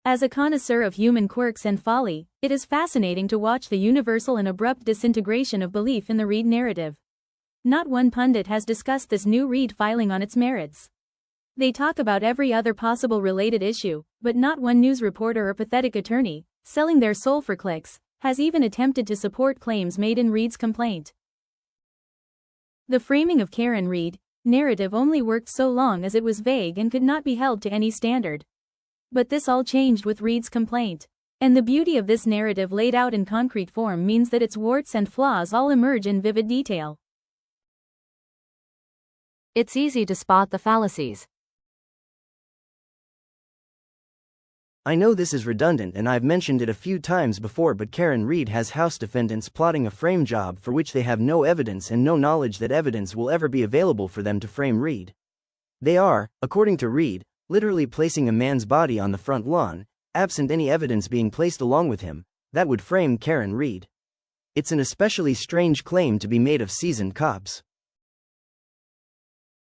As a connoisseur of human quirks and folly, it is fascinating to watch the universal and abrupt disintegration of belief in the Reed narrative. Not one pundit has discussed this new Reed filing on its merits. They talk about every other possible related issue, but not one news reporter or pathetic attorney, selling their soul for clicks, has even attempted to support claims made in Reed's complaint. The framing of Karen Reed narrative only worked so long as it was vague and could not be held to any standard. But this all changed with Reed's complaint. And the beauty of this narrative laid out in concrete form means that its warts and flaws all emerge in vivid detail. It's easy to spot the fallacies. I know this is redundant and I've mentioned it a few times before, but Karen Reed has House defendants plotting a frame job for which they have no evidence and no knowledge that evidence will ever be available for them to frame Reed. They are, according to Reed, literally placing a man's body on the front lawn, absent any evidence being placed along with him, that would frame Karen Reed. It's an especially strange claim to be made of seasoned cops.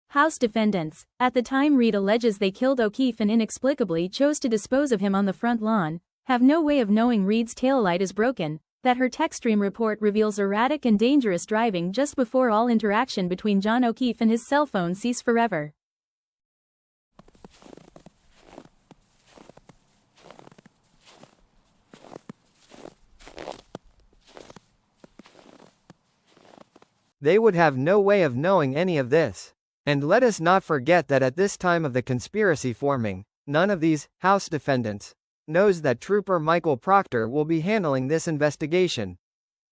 House defendants, at the time Reed alleges they killed O'Keefe and inexplicably chose to dispose of him on the front lawn, have no way of knowing Reed's taillight is broken, that her Techstream report reveals erratic and dangerous driving just before all interaction between John O'Keefe and his cell phone cease forever. They would have no way of knowing any of this. And let us not forget that at this time of the conspiracy forming, none of these House defendants knows that Trooper Michael Proctor will be handling this investigation.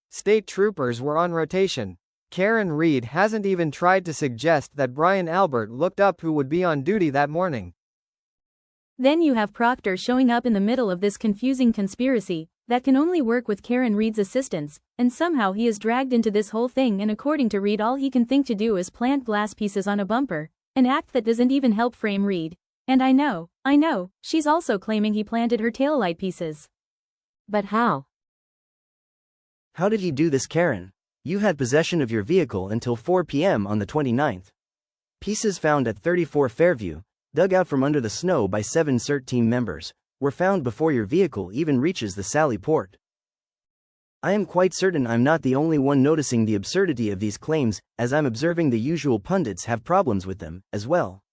State troopers were on rotation. Karen Reed hasn't even tried to suggest that Brian Albert looked up who would be on duty that morning. Then you have Proctor showing up in the middle of this confusing conspiracy that can only work with Karen Reed's assistance, and somehow he is dragged into this whole thing, and according to Reed all he can think to do is plant glass pieces on a bumper, an act that doesn't even help frame Reed. And I know, she's also claiming he planted her taillight pieces. But how? How did he do this, Karen? You had possession of your vehicle until 4 p.m. on the 29th. Pieces found at 34 Fairview, dug out from under the snow by 7 CERT team members, were found before your vehicle even reaches the Sally Port. I am quite certain I'm not the only one noticing the absurdity of these claims, as I'm observing the usual pundits have problems with them, as well.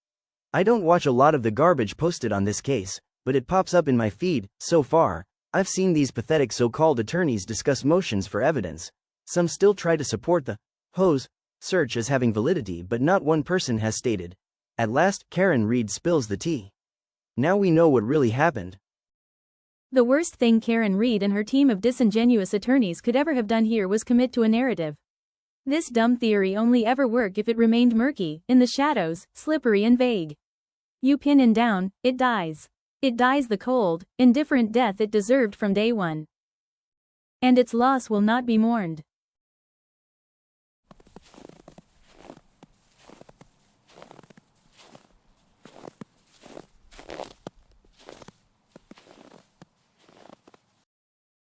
I don't watch a lot of the garbage posted on this case, but it pops up in my feed. So far, I've seen these pathetic so-called attorneys discuss motions for evidence. Some still try to support the hose search as having validity, but not one person has stated. At last, Karen Reed spills the tea. Now we know what really happened. The worst thing Karen Reed and her team of disingenuous attorneys could ever have done here was commit to a narrative. This dumb theory only ever work if it remained murky, in the shadows, slippery and vague. You pin it down, it dies. It dies the cold, indifferent death it deserved from day one. And its loss will not be mourned.